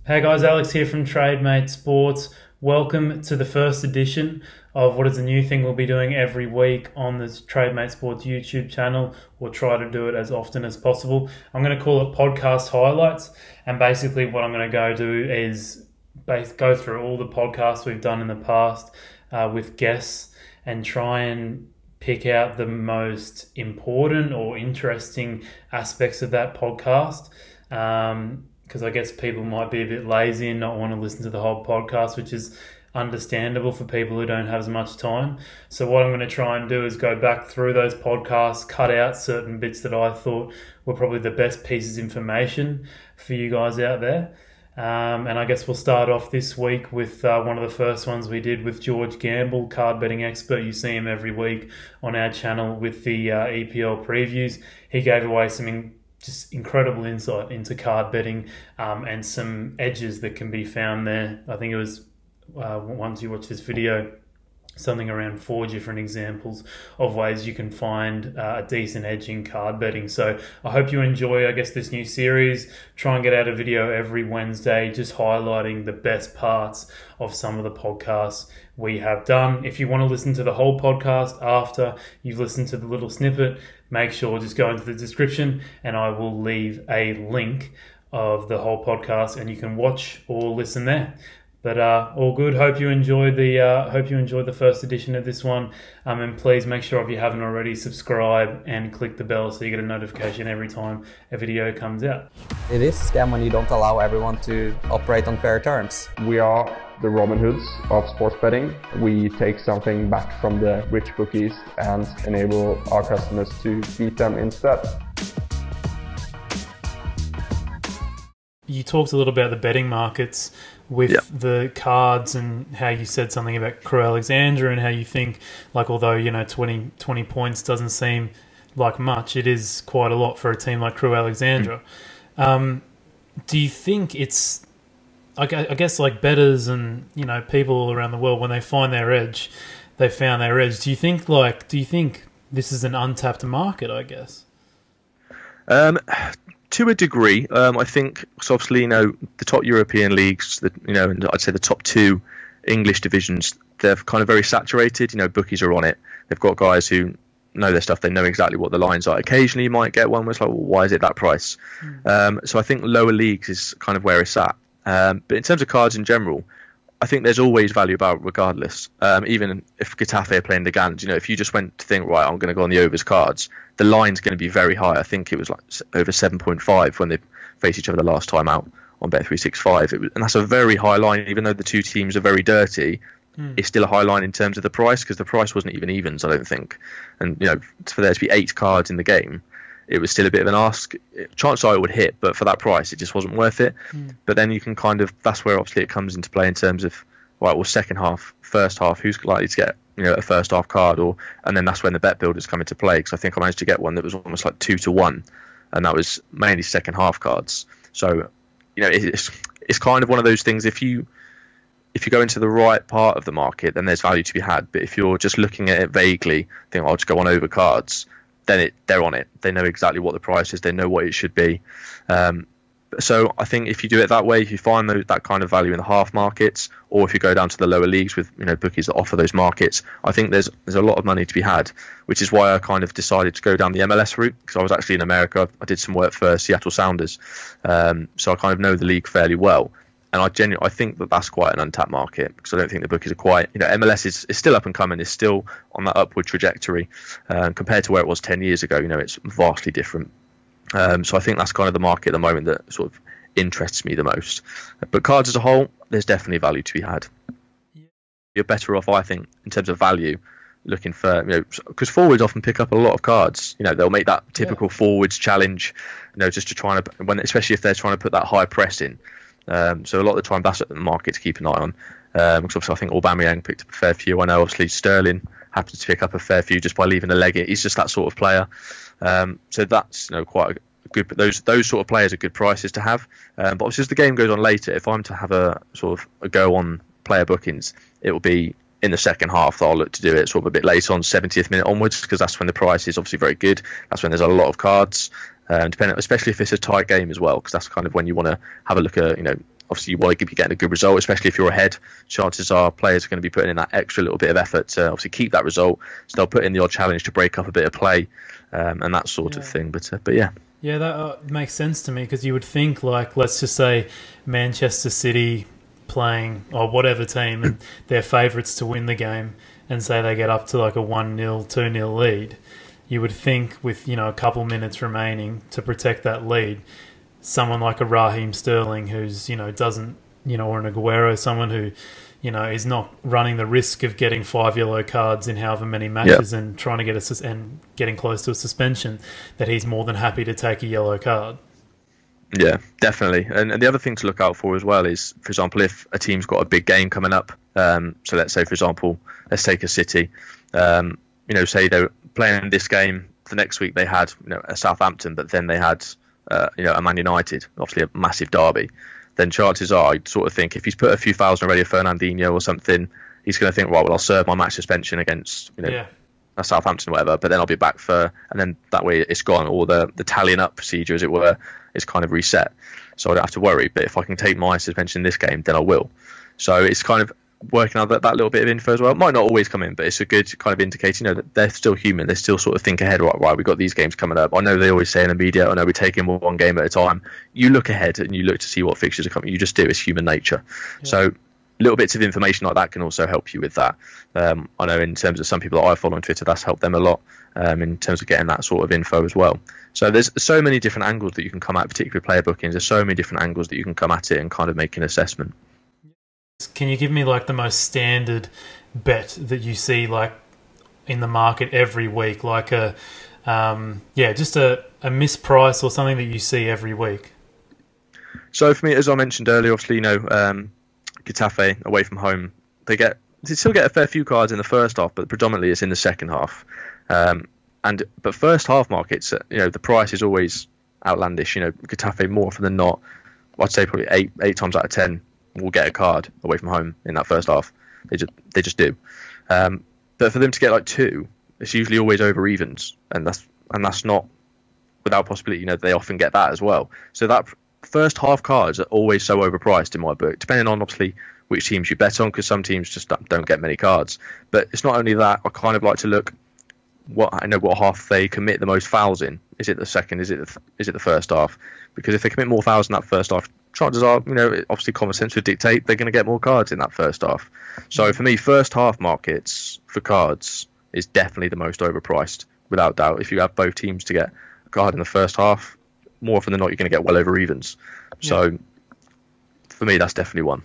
Hey guys, Alex here from Trademate Sports. Welcome to the first edition of what is a new thing we'll be doing every week on this Trademate Sports YouTube channel. We'll try to do it as often as possible. I'm going to call it podcast highlights, and basically what I'm going to go do is go through all the podcasts we've done in the past with guests and try and pick out the most important or interesting aspects of that podcast. Because I guess people might be a bit lazy and not want to listen to the whole podcast, which is understandable for people who don't have as much time. So what I'm going to try and do is go back through those podcasts, cut out certain bits that I thought were probably the best pieces of information for you guys out there. And I guess we'll start off this week with one of the first ones we did with George Gamble, card betting expert. You see him every week on our channel with the EPL previews. He gave away some just incredible insight into card betting and some edges that can be found there. I think it was, once you watch this video, something around 4 different examples of ways you can find a decent edge in card betting. So I hope you enjoy, this new series. Try and get out a video every Wednesday, just highlighting the best parts of some of the podcasts we have done. If you want to listen to the whole podcast after you've listened to the little snippet, make sure just go into the description and I will leave a link of the whole podcast and you can watch or listen there. But all good. Hope you enjoyed the first edition of this one. And please make sure, if you haven't already, subscribe and click the bell so you get a notification every time a video comes out. It is a scam when you don't allow everyone to operate on fair terms. We are the Robin Hoods of sports betting. We take something back from the rich bookies and enable our customers to beat them instead. You talked a little about the betting markets with the cards and how you said something about Crew Alexandra and how you think, although 20 points doesn't seem like much, it is quite a lot for a team like Crew Alexandra. Do you think it's, I guess, like bettors and people all around the world, when they find their edge, they found their edge. Do you think this is an untapped market, I guess? To a degree, I think. So obviously, the top European leagues, and I'd say the top 2 English divisions, they're kind of very saturated. Bookies are on it. They've got guys who know their stuff. They know exactly what the lines are. Occasionally, you might get one where it's like, well, why is it that price? So I think lower leagues is kind of where it's at. But in terms of cards in general, I think there's always value about it regardless. Even if Getafe are playing the Gans, if you just went to think, right, I'm going to go on the overs cards, the line's going to be very high. I think it was like over 7.5 when they faced each other the last time out on Bet365. And that's a very high line, even though the 2 teams are very dirty. It's still a high line in terms of the price, because the price wasn't even evens, I don't think. And for there to be 8 cards in the game, it was still a bit of an ask. Chances are it would hit, but for that price, it just wasn't worth it. But then you can that's where obviously it comes into play in terms of, second half, first half, who's likely to get a first half card, and then that's when the bet builders come into play. Because I think I managed to get one that was almost like 2-1, and that was mainly second half cards. So it's kind of one of those things. If you go into the right part of the market, then there's value to be had. But if you're just looking at it vaguely, think I'll just go on over cards, then they're on it. They know exactly what the price is. They know what it should be. So I think if you do it that way, if you find that kind of value in the half markets, or if you go down to the lower leagues with bookies that offer those markets, I think there's a lot of money to be had, which is why I kind of decided to go down the MLS route, because I was actually in America. I did some work for Seattle Sounders, so I kind of know the league fairly well. And I think that's quite an untapped market, because I don't think the bookies are quite, MLS is still up and coming, is still on that upward trajectory compared to where it was 10 years ago. It's vastly different. So I think that's kind of the market at the moment that sort of interests me the most. But cards as a whole, there's definitely value to be had. You're better off, I think, in terms of value, looking for, because forwards often pick up a lot of cards. They'll make that typical forwards challenge, just to try and, especially if they're trying to put that high press in. So a lot of the time that's at the market to keep an eye on. Because obviously I think Aubameyang picked up a fair few. I know obviously Sterling happens to pick up a fair few just by leaving a leg in. He's just that sort of player. So that's quite a good. Those sort of players are good prices to have. But obviously as the game goes on later, if I'm to have a sort of a go on player bookings, it will be in the second half that I'll look to do it sort of a bit later on, 70th minute onwards, because that's when the price is obviously very good. That's when there's a lot of cards. Depending, especially if it's a tight game as well, because that's kind of when you want to have a look at obviously you want to be getting a good result, especially if you're ahead. Chances are players are going to be putting in that extra little bit of effort to obviously keep that result. So they'll put in the odd challenge to break up a bit of play and that sort of thing. But yeah. Yeah, that makes sense to me, because you would think, like, let's just say Manchester City playing or whatever team and they're favourites to win the game, and say they get up to like a 1-0, 2-0 lead. You would think with, a couple minutes remaining to protect that lead, someone like a Raheem Sterling who's, doesn't, or an Aguero, someone who, is not running the risk of getting 5 yellow cards in however many matches and trying to get and getting close to a suspension, that he's more than happy to take a yellow card. Yeah, definitely. And the other thing to look out for as well is, for example, if a team's got a big game coming up, so let's say, for example, let's take a City, say they're playing this game, the next week they had a Southampton, but then they had a Man United, obviously a massive derby, then chances are, I'd sort of think, if he's put a few fouls already, a Fernandinho or something, he's going to think, right, well, I'll serve my match suspension against a Southampton or whatever, but then I'll be back and then that way it's gone, or the tallying up procedure, as it were, is kind of reset. So I don't have to worry, but if I can take my suspension in this game, then I will. So it's kind of working out that little bit of info as well. It might not always come in, but it's a good kind of indicator, that they're still human. They still sort of think ahead, right, we've got these games coming up. I know they always say in the media, we're taking one game at a time. You look ahead and you look to see what fixtures are coming. You just do. It's human nature. Yeah. So little bits of information like that can also help you with that. I know in terms of some people that I follow on Twitter, that's helped them a lot in terms of getting that sort of info as well. So there's so many different angles that you can come at, particularly player bookings. There's so many different angles that you can come at it and kind of make an assessment. Can you give me like the most standard bet that you see like in the market every week, like just a misprice or something that you see every week? So for me, as I mentioned earlier, obviously, Getafe away from home, they still get a fair few cards in the first half, but predominantly it's in the second half. But first half markets, the price is always outlandish. Getafe more often than not, I'd say probably eight times out of 10 will get a card away from home in that first half. They just do. But for them to get like 2, it's usually always over evens, and that's not without possibility. They often get that as well. So that first half cards are always so overpriced in my book, depending on obviously which teams you bet on, because some teams just don't get many cards. But it's not only that. I kind of like to look what half they commit the most fouls in. Is it the second? Is it the first half? Because if they commit more fouls in that first half, chances are, obviously common sense would dictate they're going to get more cards in that first half. So for me, first half markets for cards is definitely the most overpriced, without doubt. If you have both teams to get a card in the first half, more often than not, you're going to get well over evens. So for me, that's definitely one.